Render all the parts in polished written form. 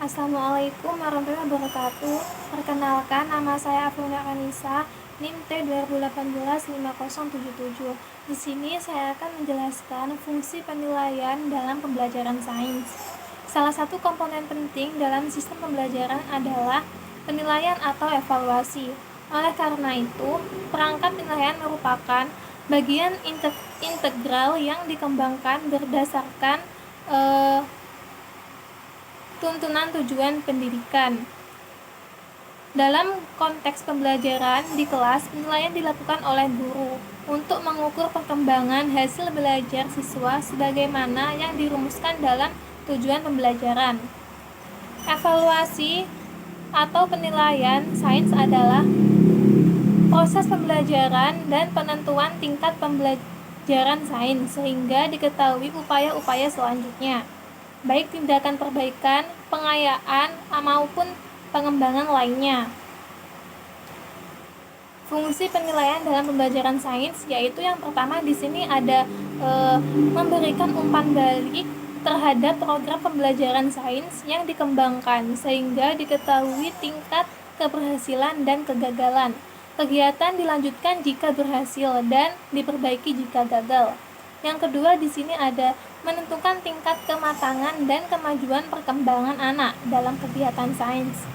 Assalamualaikum warahmatullahi wabarakatuh. Perkenalkan, nama saya Afrina Kanisa, NIM T 2018-5077. Di sini saya akan menjelaskan fungsi penilaian dalam pembelajaran sains. Salah satu komponen penting dalam sistem pembelajaran adalah penilaian atau evaluasi. Oleh karena itu, perangkat penilaian merupakan bagian integral yang dikembangkan berdasarkan tuntunan tujuan pendidikan. Dalam konteks pembelajaran di kelas, penilaian dilakukan oleh guru untuk mengukur perkembangan hasil belajar siswa sebagaimana yang dirumuskan dalam tujuan pembelajaran. Evaluasi atau penilaian sains adalah proses pembelajaran dan penentuan tingkat pembelajaran sains sehingga diketahui upaya-upaya selanjutnya, baik tindakan perbaikan, pengayaan, maupun pengembangan lainnya. Fungsi penilaian dalam pembelajaran sains yaitu yang pertama di sini ada memberikan umpan balik terhadap program pembelajaran sains yang dikembangkan sehingga diketahui tingkat keberhasilan dan kegagalan. Kegiatan dilanjutkan jika berhasil dan diperbaiki jika gagal. Yang kedua di sini ada menentukan tingkat kematangan dan kemajuan perkembangan anak dalam kegiatan sains,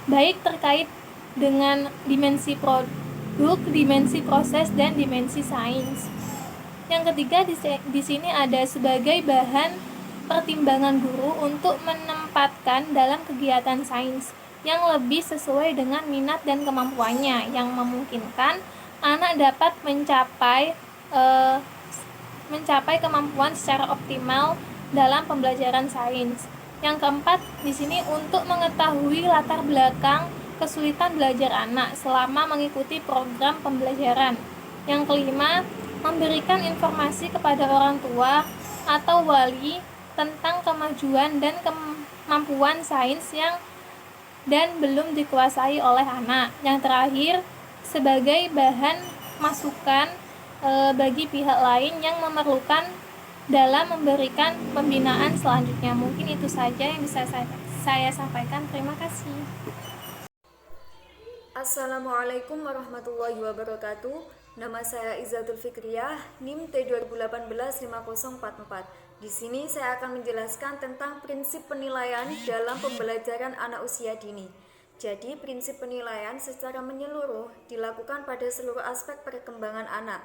baik terkait dengan dimensi produk, dimensi proses, dan dimensi sains. Yang ketiga di sini ada sebagai bahan pertimbangan guru untuk menempatkan dalam kegiatan sains yang lebih sesuai dengan minat dan kemampuannya, yang memungkinkan anak dapat mencapai kemampuan secara optimal dalam pembelajaran sains. Yang keempat di sini untuk mengetahui latar belakang kesulitan belajar anak selama mengikuti program pembelajaran. Yang kelima, memberikan informasi kepada orang tua atau wali tentang kemajuan dan kemampuan sains yang belum dikuasai oleh anak. Yang terakhir, sebagai bahan masukan bagi pihak lain yang memerlukan dalam memberikan pembinaan selanjutnya. Mungkin itu saja yang bisa saya sampaikan. Terima kasih. Assalamualaikum warahmatullahi wabarakatuh. Nama saya Izzatul Fikriyah, NIM T 2018-5044. Di sini saya akan menjelaskan tentang prinsip penilaian dalam pembelajaran anak usia dini. Jadi, prinsip penilaian secara menyeluruh dilakukan pada seluruh aspek perkembangan anak.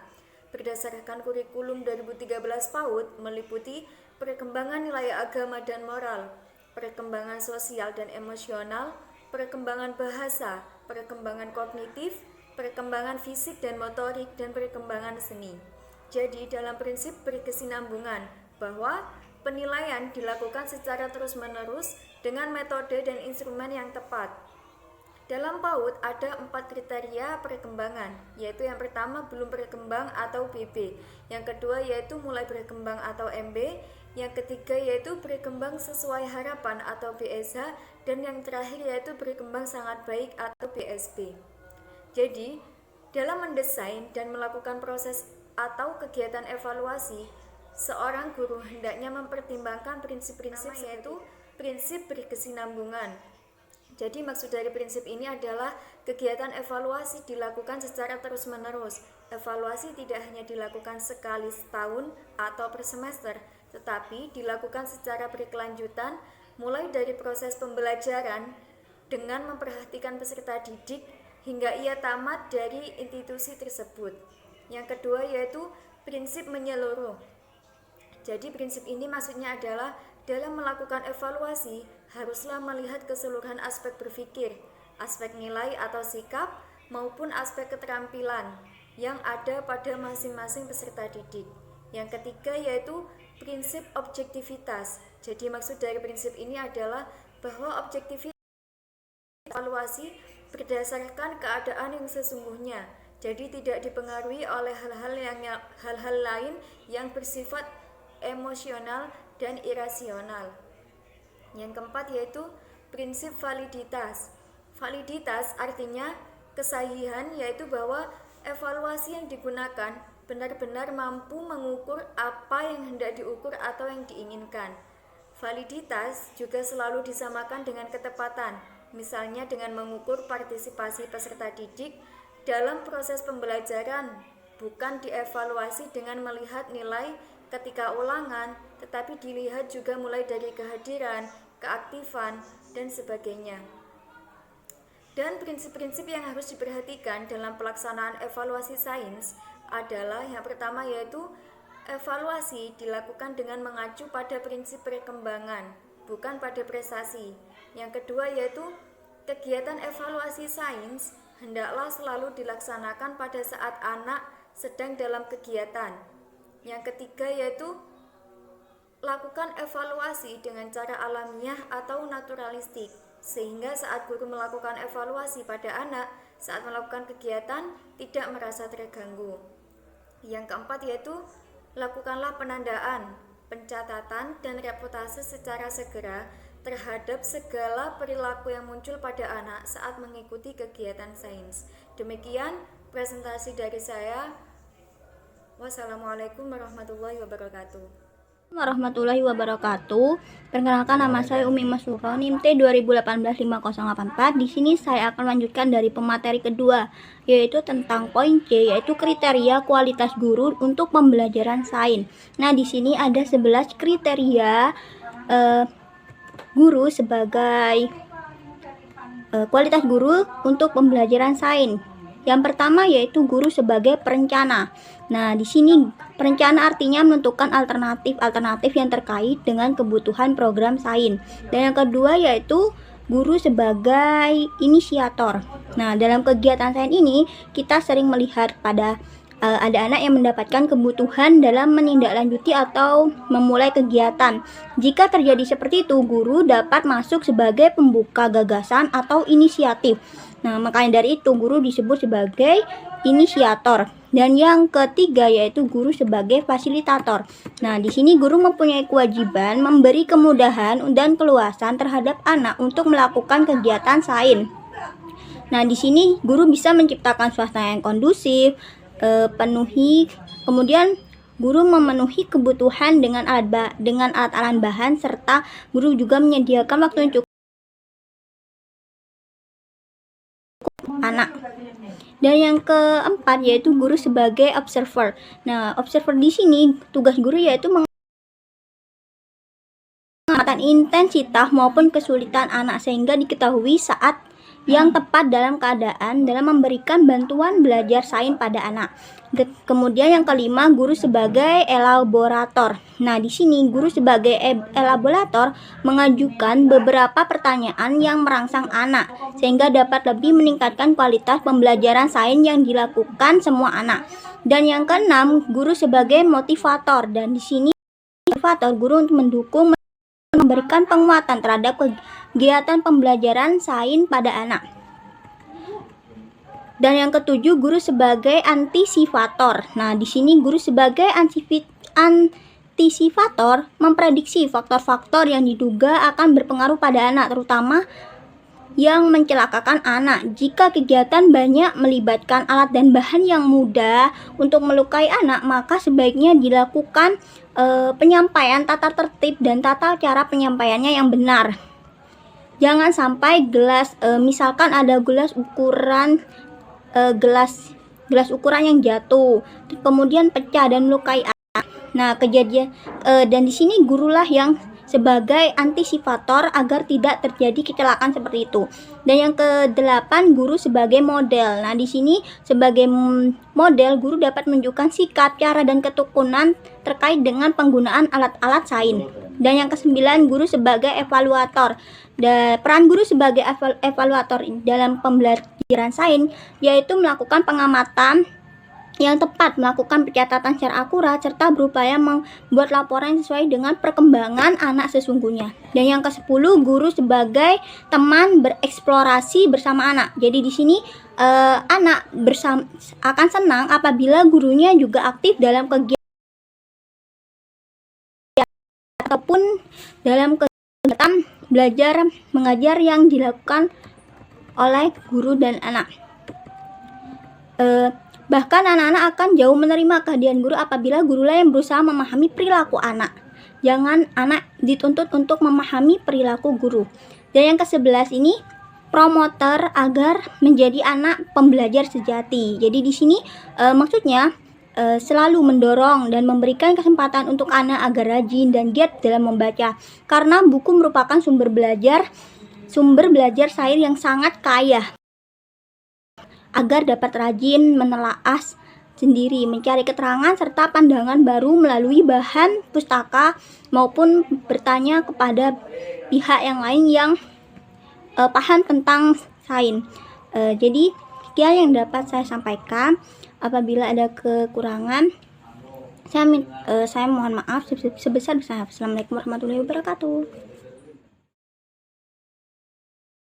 Berdasarkan kurikulum 2013 PAUD meliputi perkembangan nilai agama dan moral, perkembangan sosial dan emosional, perkembangan bahasa, perkembangan kognitif, perkembangan fisik dan motorik, dan perkembangan seni. Jadi, dalam prinsip berkesinambungan bahwa penilaian dilakukan secara terus-menerus dengan metode dan instrumen yang tepat. Dalam PAUD ada 4 kriteria perkembangan, yaitu yang pertama belum berkembang atau BB, yang kedua yaitu mulai berkembang atau MB, yang ketiga yaitu berkembang sesuai harapan atau BSH, dan yang terakhir yaitu berkembang sangat baik atau BSB. Jadi, dalam mendesain dan melakukan proses atau kegiatan evaluasi, seorang guru hendaknya mempertimbangkan prinsip-prinsip yaitu prinsip berkesinambungan. Jadi maksud dari prinsip ini adalah kegiatan evaluasi dilakukan secara terus-menerus. Evaluasi tidak hanya dilakukan sekali setahun atau per semester, tetapi dilakukan secara berkelanjutan mulai dari proses pembelajaran dengan memperhatikan peserta didik hingga ia tamat dari institusi tersebut. Yang kedua yaitu prinsip menyeluruh. Jadi prinsip ini maksudnya adalah dalam melakukan evaluasi haruslah melihat keseluruhan aspek berpikir, aspek nilai atau sikap, maupun aspek keterampilan yang ada pada masing-masing peserta didik. Yang ketiga yaitu prinsip objektivitas. Jadi maksud dari prinsip ini adalah bahwa objektivitas evaluasi berdasarkan keadaan yang sesungguhnya. Jadi tidak dipengaruhi oleh hal-hal lain yang bersifat emosional dan irasional. Yang keempat yaitu prinsip validitas. Validitas artinya kesahihan, yaitu bahwa evaluasi yang digunakan benar-benar mampu mengukur apa yang hendak diukur atau yang diinginkan. Validitas juga selalu disamakan dengan ketepatan, misalnya dengan mengukur partisipasi peserta didik dalam proses pembelajaran, bukan dievaluasi dengan melihat nilai ketika ulangan, tetapi dilihat juga mulai dari kehadiran, keaktifan, dan sebagainya. Dan prinsip-prinsip yang harus diperhatikan dalam pelaksanaan evaluasi sains adalah yang pertama yaitu evaluasi dilakukan dengan mengacu pada prinsip perkembangan, bukan pada prestasi. Yang kedua yaitu kegiatan evaluasi sains hendaklah selalu dilaksanakan pada saat anak sedang dalam kegiatan. Yang ketiga yaitu lakukan evaluasi dengan cara alamiah atau naturalistik, sehingga saat guru melakukan evaluasi pada anak saat melakukan kegiatan tidak merasa terganggu. Yang keempat yaitu lakukanlah penandaan, pencatatan, dan reputasi secara segera terhadap segala perilaku yang muncul pada anak saat mengikuti kegiatan sains. Demikian presentasi dari saya. Wassalamualaikum warahmatullahi wabarakatuh. Warahmatullahi wabarakatuh. Perkenalkan, nama saya Umi Masuro, NIM T 2018-5084. Di sini saya akan lanjutkan dari pemateri kedua, yaitu tentang poin C, yaitu kriteria kualitas guru untuk pembelajaran sains. Nah, di sini ada 11 kriteria guru sebagai kualitas guru untuk pembelajaran sains. Yang pertama yaitu guru sebagai perencana. Nah, di sini perencana artinya menentukan alternatif yang terkait dengan kebutuhan program sains. Dan yang kedua yaitu guru sebagai inisiator. Nah, dalam kegiatan sains ini kita sering melihat pada ada anak yang mendapatkan kebutuhan dalam menindaklanjuti atau memulai kegiatan. Jika terjadi seperti itu, guru dapat masuk sebagai pembuka gagasan atau inisiatif. Nah, makanya dari itu guru disebut sebagai inisiator. Dan yang ketiga yaitu guru sebagai fasilitator. Nah, di sini guru mempunyai kewajiban memberi kemudahan dan keluasan terhadap anak untuk melakukan kegiatan sains. Nah, di sini guru bisa menciptakan suasana yang kondusif, kemudian guru memenuhi kebutuhan dengan alat-alat bahan, serta guru juga menyediakan waktu yang cukup anak. Dan yang keempat yaitu guru sebagai observer. Nah, observer di sini tugas guru yaitu mengamati intensitas maupun kesulitan anak sehingga diketahui saat yang tepat dalam memberikan bantuan belajar sains pada anak. Kemudian yang kelima, guru sebagai elaborator. Nah, di sini guru sebagai elaborator mengajukan beberapa pertanyaan yang merangsang anak sehingga dapat lebih meningkatkan kualitas pembelajaran sains yang dilakukan semua anak. Dan yang keenam, guru sebagai motivator. Dan di sini motivator guru untuk mendukung memberikan penguatan terhadap kegiatan pembelajaran sains pada anak. Dan yang ketujuh, guru sebagai antisipator. Nah, di sini guru sebagai antisipator memprediksi faktor-faktor yang diduga akan berpengaruh pada anak, terutama yang mencelakakan anak. Jika kegiatan banyak melibatkan alat dan bahan yang mudah untuk melukai anak, maka sebaiknya dilakukan penyampaian tata tertib dan tata cara penyampaiannya yang benar. Jangan sampai misalkan ada gelas ukuran yang jatuh, kemudian pecah dan melukai anak. Nah, dan di sini gurulah yang sebagai antisipator agar tidak terjadi kecelakaan seperti itu. Dan yang kedelapan, guru sebagai model. Nah, di sini sebagai model guru dapat menunjukkan sikap, cara, dan ketekunan terkait dengan penggunaan alat-alat sains. Dan yang kesembilan, guru sebagai evaluator. Dan peran guru sebagai evaluator dalam pembelajaran sains yaitu melakukan pengamatan yang tepat, melakukan pencatatan secara akurat, serta berupaya membuat laporan yang sesuai dengan perkembangan anak sesungguhnya. Dan yang ke-10, guru sebagai teman bereksplorasi bersama anak. Jadi di sini anak akan senang apabila gurunya juga aktif dalam kegiatan ataupun dalam kegiatan belajar mengajar yang dilakukan oleh guru dan anak. Bahkan anak-anak akan jauh menerima kehadiran guru apabila gurulah yang berusaha memahami perilaku anak. jangan anak dituntut untuk memahami perilaku guru. Dan yang ke-11 ini promoter agar menjadi anak pembelajar sejati. Jadi di sini maksudnya selalu mendorong dan memberikan kesempatan untuk anak agar rajin dan giat dalam membaca. Karena buku merupakan sumber belajar sains yang sangat kaya. Agar dapat rajin menelaah sendiri, mencari keterangan serta pandangan baru melalui bahan pustaka maupun bertanya kepada pihak yang lain yang paham tentang sains. Jadi sekian yang dapat saya sampaikan. Apabila ada kekurangan, saya mohon maaf sebesar-besarnya. Assalamualaikum warahmatullahi wabarakatuh.